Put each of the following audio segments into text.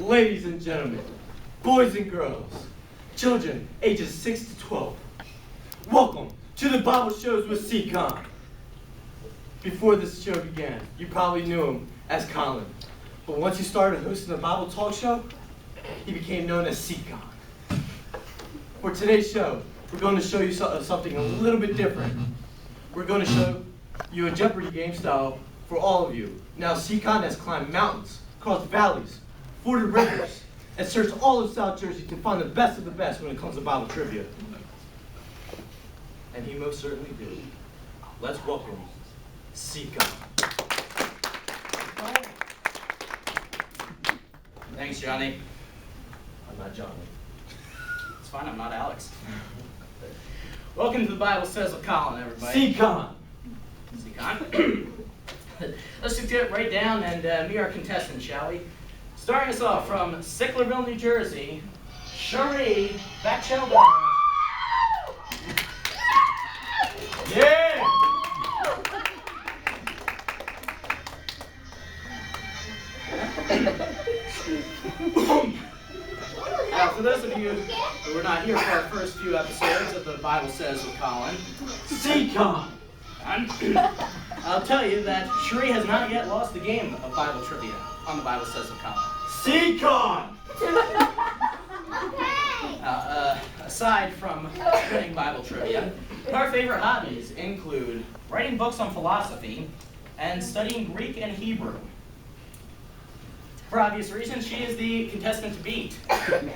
Ladies and gentlemen, boys and girls, children ages 6 to 12, welcome to the Bible Shows with C-Conn. Before this show began, you probably knew him as Colin, but once he started hosting a Bible talk show, he became known as C-Conn. For today's show, we're going to show you something a little bit different. We're going to show you a Jeopardy game style for all of you. Now, C-Conn has climbed mountains, crossed valleys, forded rivers, and searched all of South Jersey to find the best of the best when it comes to Bible trivia. And he most certainly did. Let's welcome C-Conn. Thanks, Johnny. I'm not Johnny. It's fine, I'm not Alex. Welcome to the Bible Says with Colin, everybody. C-Conn. C-Conn. Let's just get right down and meet our contestants, shall we? Starting us off from Sicklerville, New Jersey, Cherie, Batchelder. Yeah! Now, for those of you who were not here for our first few episodes of the Bible Says with Colin, C-Conn. I'll tell you that Cherie has not yet lost the game of Bible trivia on the Bible Says with Colin. C-Conn. Aside from winning Bible trivia, her favorite hobbies include writing books on philosophy and studying Greek and Hebrew. For obvious reasons, she is the contestant to beat.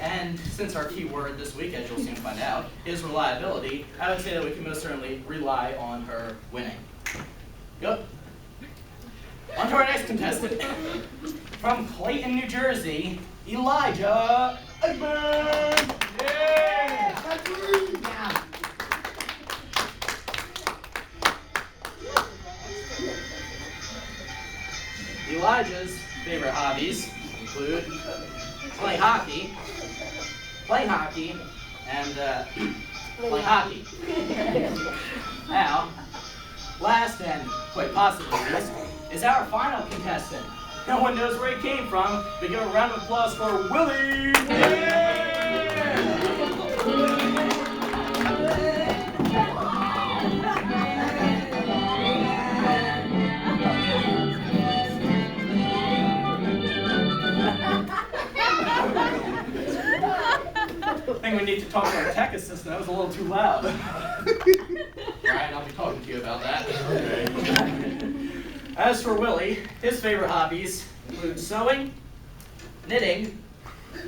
And since our key word this week, as you'll soon find out, is reliability, I would say that we can most certainly rely on her winning. Go. On to our next contestant. From Clayton, New Jersey, Elijah Eichman. Yeah! Elijah's favorite hobbies include playing hockey, and play hockey. Now, last and quite possibly least is our final contestant. No one knows where he came from, but give a round of applause for Willie! I think we need to talk to our tech assistant. That was a little too loud. Bryan, I'll be talking to you about that. As for Willie, his favorite hobbies include sewing, knitting,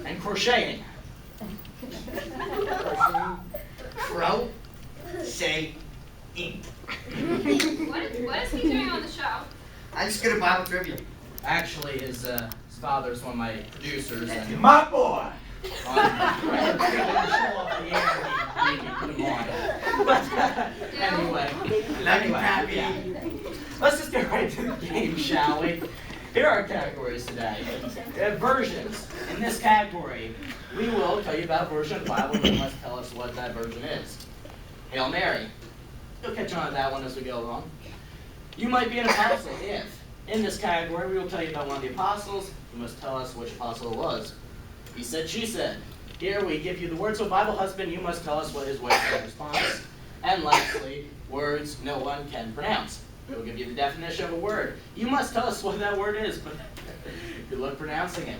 and crocheting. Crocheting. What is he doing on the show? I'm just good at Bible trivia. Actually, his father's one of my producers. And My boy. Anyway, let's just get right to the game, shall we? Here are our categories today. We have versions. In this category, we will tell you about a version of the Bible, and you must tell us what that version is. Hail Mary. You'll catch on to that one as we go along. You might be an apostle if, in this category, we will tell you about one of the apostles. You must tell us which apostle it was. He said, she said. Here we give you the words of a Bible husband. You must tell us what his wife said in response. And lastly, words no one can pronounce. We'll give you the definition of a word. You must tell us what that word is, but good luck pronouncing it.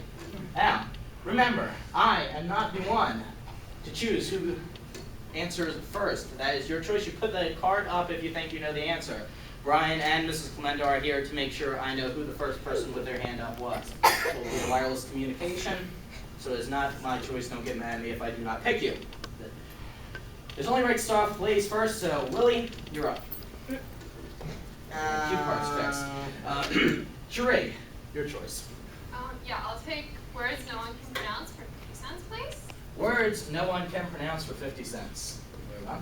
Now, remember, I am not the one to choose who answers first. That is your choice. You put the card up if you think you know the answer. Bryan and Mrs. Clemendo are here to make sure I know who the first person with their hand up was. So we'll do wireless communication. So it's not my choice. Don't get mad at me if I do not pick you. There's only right to start off ladies first, so Willie, you're up. Cue cards fixed. Cherie, your choice. Yeah, I'll take words no one can pronounce for 50 cents, please. Words no one can pronounce for 50 cents. Very well.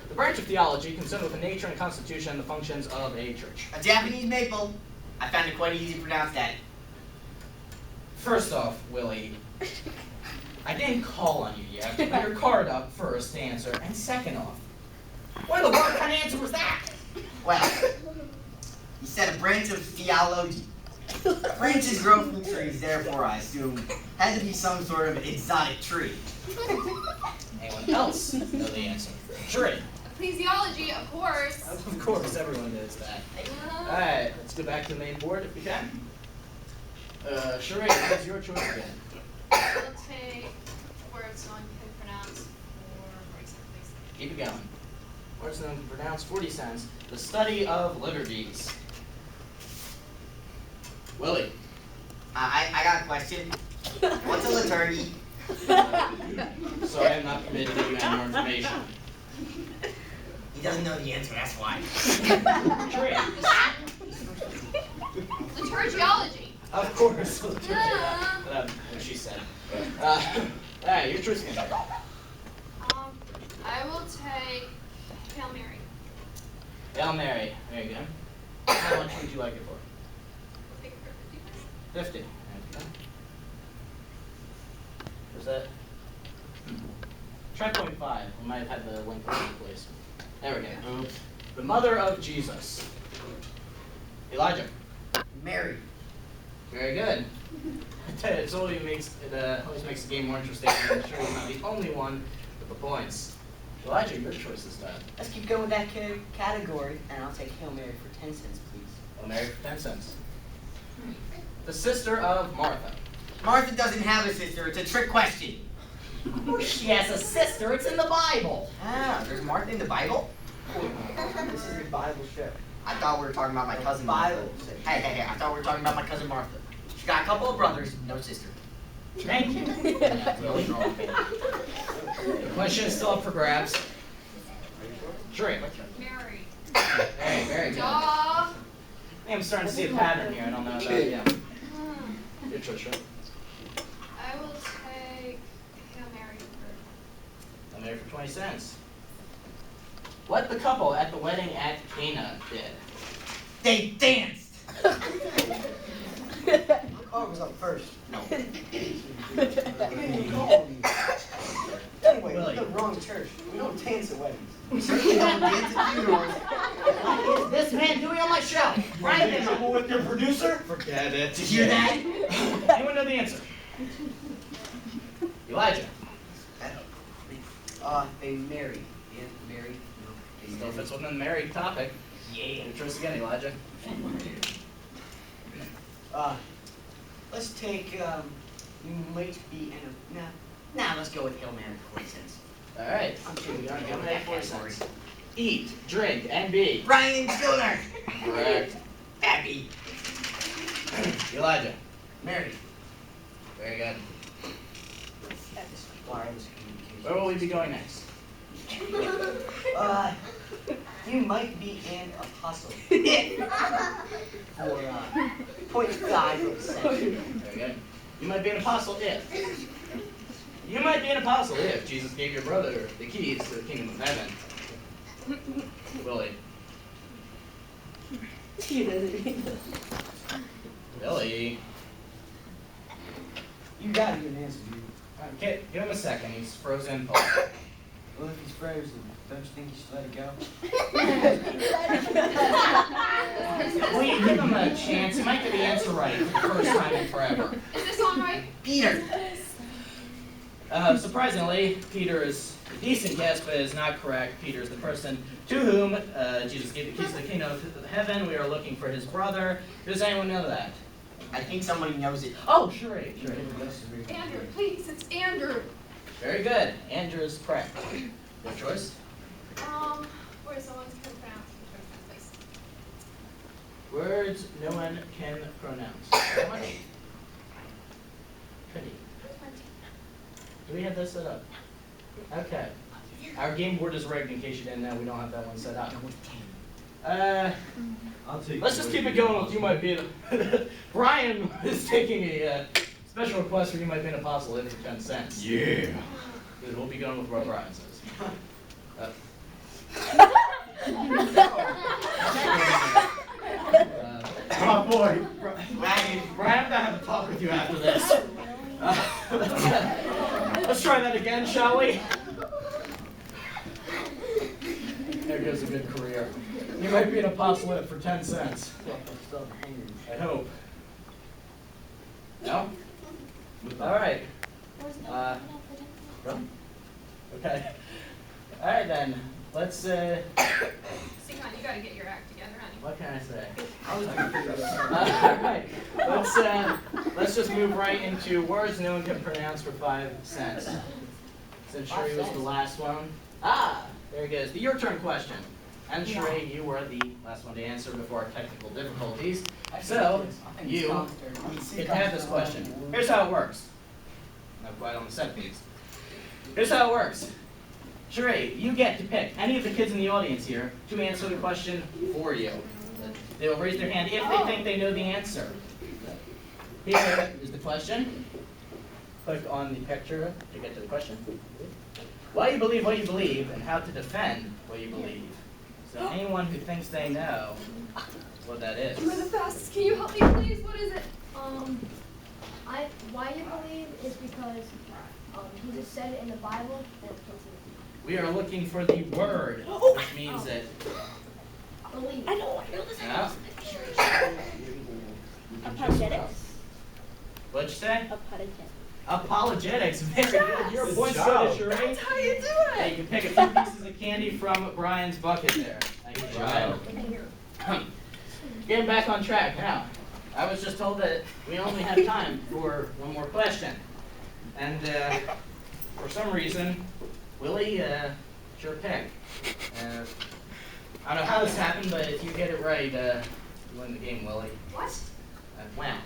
The branch of theology concerned with the nature and constitution and the functions of a church. A Japanese maple. I found it quite easy to pronounce that. First off, Willie, I didn't call on you yet. Put your card up first to answer. And second off, what the what kind of answer was that? Well, he said a branch of theology. Branches grow from trees, therefore I assume had to be some sort of exotic tree. Anyone else know the answer? Cherie. Ecclesiology, of course. Of course, everyone knows that. Alright, let's go back to the main board if we can. Cherie, what's your choice again? I'll take words no one can pronounce for 40 cents, please. Keep it going. Words no one can pronounce, 40 cents. The study of liturgies. Willie. I got a question. What's a liturgy? So I am not permitted to give you any more information. He doesn't know the answer, that's why. Cherie. Liturgiology. Of course, liturgy. Yeah. What she said. Alright, your choice again. I will take Hail Mary. Hail Mary. There you go. How much would you like it for? We'll take it for 50 50. cents. There you go. Was that? Try 0.5. We might have had the link all over the place. There we go. The mother of Jesus. Elijah. Mary. Very good. I tell you, it always makes the game more interesting. I'm sure he's not the only one with the points. Elijah, your choice this time. Let's keep going with that category, and I'll take Hail Mary for 10 cents, please. Hail Mary for 10 cents. The sister of Martha. Martha doesn't have a sister, it's a trick question. Of course she has a sister. It's in the Bible. Ah, there's Martha in the Bible? This is a Bible show. I thought we were talking about my cousin Bible. Martha. Hey, I thought we were talking about my cousin Martha. She got a couple of brothers, no sister. Thank you. Really? The question is still up for grabs. Cherie. Mary. Hey, very good. Duh. I'm starting to see a pattern here. I don't know about you. Your choice, Cherie. I will take Hail Mary for I'm there for 20 cents. What the couple at the wedding at Cana did. They danced! Colin was up first. No. Anyway, Willie. you're in the wrong church. We don't dance at weddings. We certainly don't dance at funerals. What is this man doing on my show? Brian, in trouble with your producer? Forget it. Did you hear that? Anyone know the answer? Elijah. They married. And married. No. They Still married. fits within the married topic. Yeah. Your choice again, Elijah. Let's take, you might be in a, nah, let's go with Hail Mary for 40 cents. Alright. I'm kidding. You're I'm gonna kidding. get 4 cents. Eat, drink, and be. Bryan Schuler! Correct. Abby. Elijah. Mary. Very good. Wireless communication. Where will we be going next? You might be an apostle. For, 0.5%. Very good. You might be an apostle if. You might be an apostle if Jesus gave your brother the keys to the kingdom of heaven. Willie. Willie. You gotta give an answer, dude. Okay, give him a second. He's frozen. Well, if he's frozen, don't you think you should let it go? Wait, give him a chance. He might get the answer right for the first time in forever. Is this on right? Peter. Surprisingly, Peter is a decent guess, but is not correct. Peter is the person to whom Jesus gave the keys to the kingdom of heaven. We are looking for his brother. Does anyone know that? I think somebody knows it. Oh, Cherie. Andrew, please, it's Andrew. Very good. Andrew is correct. Your choice? Words no one can pronounce in place. Words no one can pronounce. How much? 20. 20. Do we have this set up? Okay. Our game board is rigged in case you didn't know. We don't have that one set up. I'll take Let's just keep it going with You Might Be an Bryan is taking a special request for You Might Be an Apostle in for 10 cents. Yeah. Good, we'll be going with what Bryan says. My boy. Bryan. Bryan, I'm gonna have to talk with you after this. Let's try that again, shall we? There goes a good career. You might be an apostolate for 10 cents. I hope. No? All right. Really? Okay. All right then. Let's. C-Conn, you gotta get your act together, honey. What can I say? All right. Let's just move right into words no one can pronounce for 5 cents. Since Cherie was the last one. There it goes. The your turn question. And Cherie, you were the last one to answer before our technical difficulties. So you can have this question. Here's how it works. Not quite on the set piece. Here's how it works. Cherie, you get to pick any of the kids in the audience here to answer the question for you. They'll raise their hand if they think they know the answer. Here is the question. Click on the picture to get to the question. Why you believe what you believe and how to defend what you believe. So anyone who thinks they know what that is. You are the fastest. Can you help me, please? What is it? Why you believe is because Jesus said it in the Bible. We are looking for the word, which means that. Believe. I know this. Yeah. Apologetics. What'd you say? Apologetics. Apologetics. Very good. Your points go to Cherie. That's how you do Hey, it. you can pick a few pieces of candy from Bryan's bucket there. Thank you, Brian. Getting back on track now. I was just told that we only have time for one more question. And for some reason, Willie, sure picked. I don't know how this happened, but if you get it right, you win the game, Willie. What? Wow.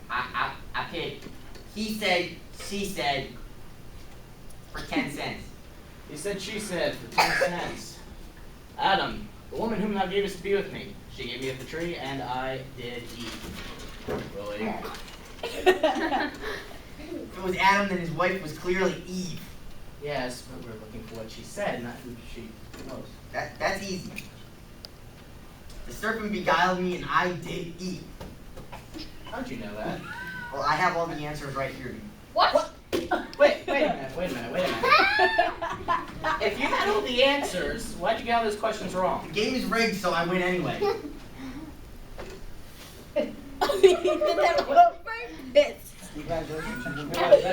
I picked. He said, she said, for 10 cents. He said, she said, for 10 cents. Adam, the woman whom thou gavest to be with me, she gave me of the tree, and I did eat. Willie. If it was Adam, then his wife was clearly Eve. Yes, but we're looking for what she said, not who she was. That's easy. The serpent beguiled me, and I did eat. How'd you know that? Well, I have all the answers right here. What? Wait a minute. If you had all the answers, why'd you get all those questions wrong? The game is rigged, so I win anyway.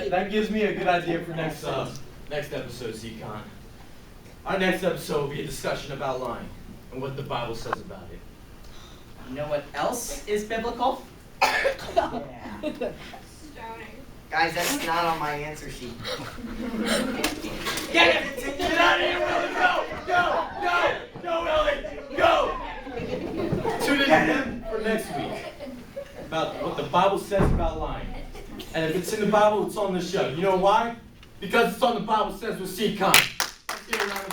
That gives me a good idea for next episode, C-Conn. Our next episode will be a discussion about lying and what the Bible says about it. You know what else is biblical? Stoning. Guys, that's not on my answer sheet. Get it! Get out of here, Willie! Go, Willie! Go! Tune in for next week about what the Bible says about lying. And if it's in the Bible, it's on the show. You know why? Because it's on the Bible says with C-Conn. Let's get around